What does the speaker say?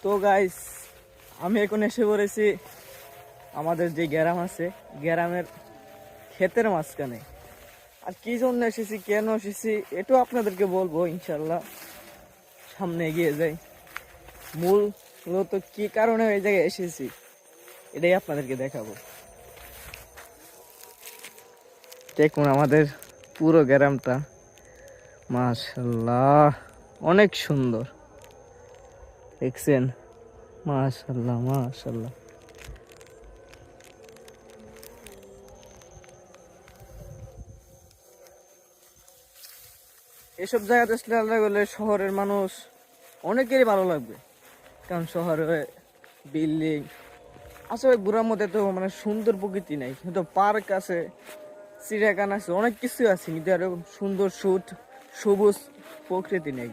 তো গাইস, আমি এখন এসে পড়েছি আমাদের যে গ্রাম আছে, গ্রামের ক্ষেতের মাঝখানে। আর কি জন্য এসেছি, কেন এসেছি, এটাও আপনাদেরকে বলবো ইনশাল্লাহ। সামনে এগিয়ে যাই। মূলত কি কারণে এই জায়গায় এসেছি এটাই আপনাদেরকে দেখাবো। দেখুন আমাদের পুরো গ্রামটা, মাশাল্লাহ অনেক সুন্দর। দেখছেন, মাশাল্লাহ মাশাল্লাহ। এসব জায়গাতে আসলে আল্লাহ বলে শহরের মানুষ অনেকেরই ভালো লাগবে, কারণ শহরে বিল্ডিং আসলে ঘোরার মধ্যে তো মানে সুন্দর প্রকৃতি নাই, কিন্তু পার্ক আছে, চিড়িয়াখানা আছে, অনেক কিছু আছে, কিন্তু এরকম সুন্দর সবুজ প্রকৃতি নেই।